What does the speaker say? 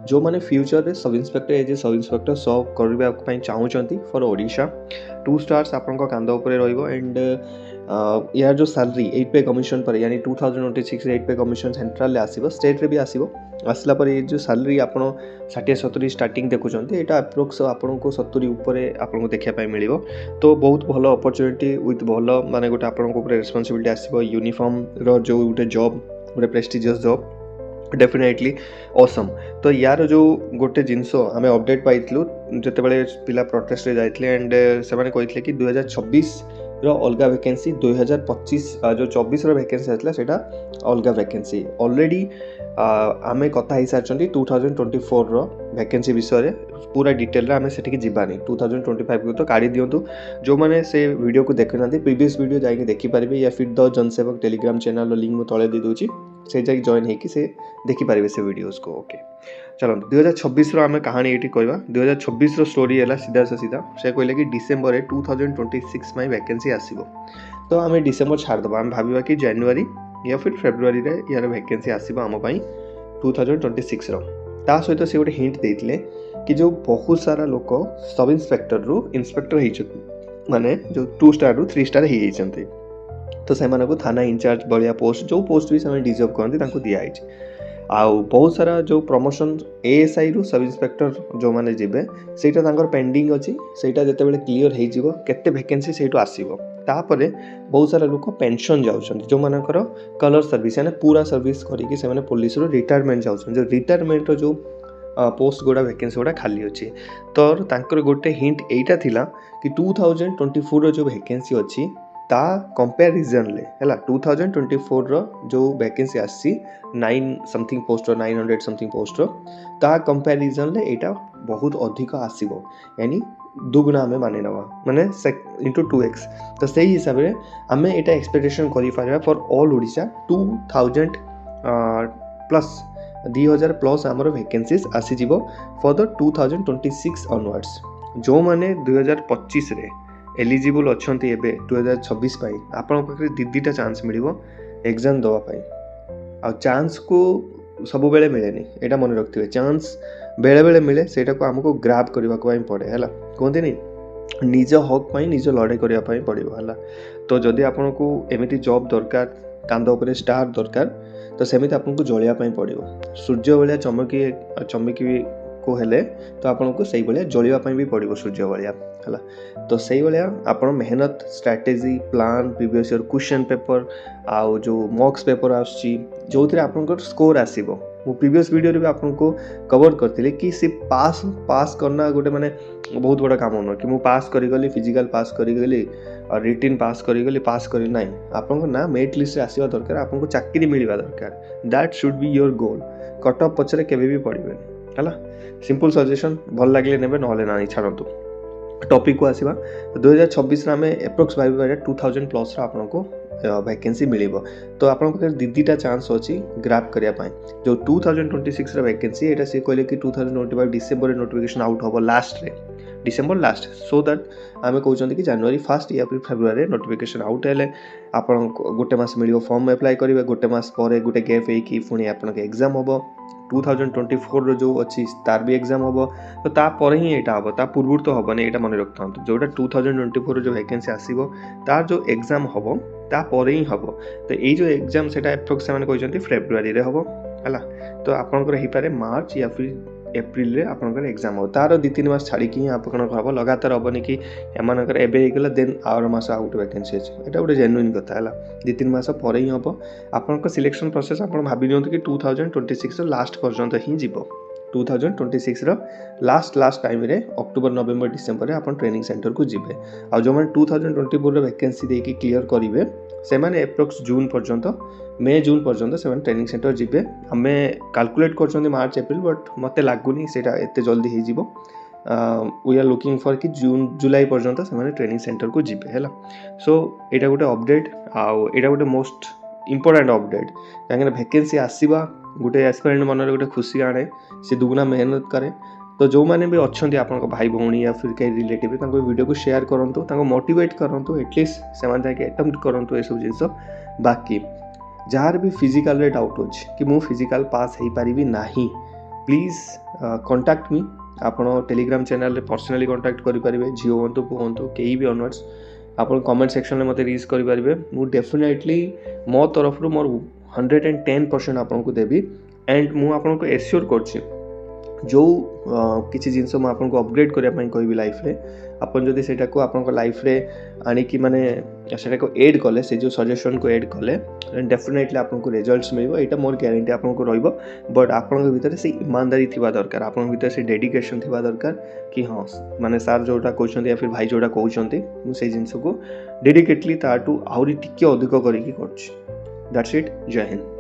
जो मैंने फ्यूचर रे sub inspector as a sub inspector सर्व करने चाहूँगी फॉर ओडिशा 2 स्टार्स आपण कांद उपर रहिबो एंड यार जो सैलरी 8 पे कमिशन पर यानी 2026 8 पे कमिशन सेंट्रल आसीबो स्टेट रे भी आसीबो आसला पर ये जो सैलरी आपण 60-70 स्टार्टिंग देखुचंती एटा अप्रोक्स आपण को 70 ऊपर आपण को देखिया पाई मिलिबो तो बहुत भलो अपॉर्चुनिटी विथ भलो माने गोटे आपण को ऊपर रिस्पांसिबिलिटी आसीबो यूनिफॉर्म रो जो गोटे जॉब गोटे प्रेस्टिजियस जॉब डेफिनेटली ऑसम तो यार जो गोटे जिनस आम अपडेट पाइलु जिते बड़े पिला प्रोटेस्ट रे जाइतले एंड से माने कहते कि 2026 रो अलगा वैकेंसी 2025 जो 24 रो वैकेंसी आसला सेटा अलगा वैकेंसी ऑलरेडी आमे कथा ही सारचंती 2024 रो वैकेंसी विषय रे पूरा डिटेल रे आमे सेठी जिबानी 2025 को तो काढी दियंतु जो माने से वीडियो को देखि नांती प्रीवियस वीडियो जाई देखि पारिबे या फिर द जनसेवक टेलीग्राम चैनल रो लिंक मु तळे दे दोची से जाई जॉइन हेकि से देखि पारिबे से वीडियोस को ओके चलो 2026 रो आमे कहानी एठी कहबा 2026 रो स्टोरी हैला सीधा से कहले कि डिसेंबर 2026 में वैकेंसी आसीबो तो आमे डिसेंबर छाड़ दबा हम भाबिबा कि जनवरी या फिर फेब्रुआरी रे यार वैकेंसी आसीबो हम पई 2026 रो ता सहित से गोटे हिंट देथिले कि जो बहुत सारा लोक सब इंस्पेक्टर रु इंस्पेक्टर हेइछ माने जो 2 स्टार रु 3 स्टार हेइछन्ते तो से मानको थाना इंचार्ज बलिया पोस्ट जो पोस्ट भी से डिजर्व करते तांको दिया है आउ बहुत सारा जो प्रमोशन एएसआई रु सब इंस्पेक्टर जो माने जिबे सेटा तांकर पेंडिंग अछि सेटा जते बेले क्लियर हे जिवो केते वैकेंसी सेटो आसीबो तापरे बहुत सारा लोक पेंशन जाउछन जो मानकर कलर सर्विस यानी पूरा सर्विस करिकि से माने पुलिस रो रिटायरमेंट जाउछन जो रिटायरमेंट रो जो पोस्ट गुड़ा वैकेंसी गुड़ा खाली अच्छी तो तांकर गोटे हिंट एटा थिला कि 2024 रो जो वैकेंसी अच्छी ता कंपैरिजन ले हैला 2024 रो जो वैकेंसी आसी 9 समथिंग पोस्ट 900 समथिंग पोस्ट ता कंपैरिजन ले एटा बहुत अधिक आसीबो यानी दुगुना हमें माने नवा माने इनटू 2x तो सही हिसाब रे हमें एटा एक्सपेक्टेशन करि पारबा for all Odisha 2000 plus 2000 plus आमर वैकेंसीज आसी जीवो फॉर द 2026 ऑनवर्ड्स जो माने 2025 रे एलिजिबल अच्छे एबे 2026 पाई आपण पाखे दीटा चांस मिलिबो एग्जाम दवा पाई आ चांस को सब बेले मिलेनी एटा मन रखथिबे चांस बेले बेले मिले सेटा को हमको ग्रैब करबा को पड़े हैला कहते नहीं निज हक पाई निज लड़ाई करबा पाई पड़िबो हैला तो जदी आपण को एमिति जॉब दरकार कांद ऊपर स्टार दरकार तो सेमिति आपण को जलिया पाई पड़िबो सूर्य भलिया चमकी को हेले तो आपण को सही भलिया जलिया पाई भी पड़िबो सूर्य भलिया हैला तो सही भलिया आपण मेहनत strategy plan previous year question paper आउ जो मॉक्स पेपर आछि जोथिरे आपण स्कोर आसीबो वो प्रीवियस वीडियो रे भी आपन को कवर करथिले कि से पास करना गोटे माने बहुत बड़ा काम होनो कि मु पास करि गली फिजिकल पास करि गली और रिटन पास करि गली पास करि नाही आपन को ना मेरिट लिस्ट रे आसीबा दरकार आपन को चाकरी मिलबा दरकार that should be your goal cut off पछरे केबे भी पड़िबे हला सिंपल सजेशन भल लागले नेबे नहले नाही छाडंतु टॉपिक को आसीबा 2026 रे हमें एप्रोक्स भाई 2000 प्लस रा आपन को वैकेंसी मिलिबो तो आपन पाखे दीटा चांस अछि ग्रैब करिया पाए जो 2026 रा वैकेंसी एटा से कहले कि 2025 डिसेंबर रे नोटिफिकेशन आउट होबो लास्ट रे डिसेंबर लास्ट सो दैट आमे कहउछन कि जनवरी फर्स्ट या फिर फेब्रुआरी रे नोटिफिकेशन आउट हेले आपन गोटे मास मिलिबो फॉर्म अप्लाई करिवे गोटे मास परे गोटे गैप हे कि फुनी आपन के एग्जाम होबो 2024 रो जो अछि तार भी एग्जाम होबो तो ता पर ही एटा होबो ता पूर्व तो होबो एटा मन रखथांतु जोटा 2024 रो जो वैकेंसी आसीबो तार जो एग्जाम होबो ता पर ही होबो तो ए जो एग्जाम सेटा एप्रोक्स माने कहउछन फेब्रुआरी रे होबो हला तो आपनकर ही पारे मार्च या फिर एप्रिल रे आपनकर एग्जाम हो तार 2-3 मास छाड़ी कि आपनकर होबो लगातार होबनी कि एमानकर एबे हेगला then our mass out vacancy अछि एटा गोटे जेन्युइन कथा हला 2-3 मास पर ही होबो आपनकर सिलेक्शन प्रोसेस आपन भाबि नियंतु कि 2026 रो लास्ट पर्यंत ही जीवो 2026 रो लास्ट टाइम रे अक्टोबर नवंबर डिसेंबर रे आपन ट्रेनिंग सेंटर को जिबे आ जो मन 2024 रो वैकेंसी दे कि क्लियर करिवे से माने एप्रोक्स जून पर्यंत मे जून पर्यंत से ट्रेनिंग सेंटर जिबे हमें कैलकुलेट करछन मार्च एप्रिल बट मते लागुनी सेटा एते जल्दी हे जिवो वी आर लुकिंग फॉर कि जून जुलाई पर्यंत से ट्रेनिंग सेंटर को जिबे हैला सो एटा गोटे अपडेट आ एटा गोटे मोस्ट इंपोर्टेंट अपडेट काहे वैकेंसी आसीबा गोटे एस्पिरेंट मन गोटे खुशी आने से दुगुना मेहनत करे तो जो मैंने भी अच्छे आप भाई भौणी या फिर कहीं रिलेटिव वीडियो को शेयर करूँ मोटिवेट करूँ एटलिस्ट से अटेम्प्ट करूँ ये सब जिन बाकी जार भी फिजिकल रे डाउट अच्छे कि मु फिजिकल पास हो पारि नहीं प्लीज कंटाक्ट मी आपण टेलीग्राम चैनल पर्सनाली कंटाक्ट करेंगे झील हूँ पुह हूँ कहीं भी ऑनवर्ड्स आप कमेंट सेक्शन में मत रीच करेंगे मुझे डेफिनेटली मो तरफ मोर 110% आपको देवी एंड मुझे एश्योर कर जो किसी जिनस मुझे अपग्रेड करने कहबी लाइफ रे आपन जदि सेटा को आपन लाइफ रे आनी कि माने सेटा को ऐड कले से जो सजेशन को ऐड कले डेफिनेटली आपको रिजल्ट्स मिल एटा मोर गारंटी आपको रहिबो बट आपन भीतर से ईमानदारी थिबा दरकार आपन भीतर से डेडिकेशन थिबा दरकार कि हाँ माने सार जोटा कहउछंती या फिर भाई जोटा कहउछंती मु से जिंस को डेडिकेटली ताटू आउरी टिके अधिक करिकी करछि दैट्स इट जय हिंद।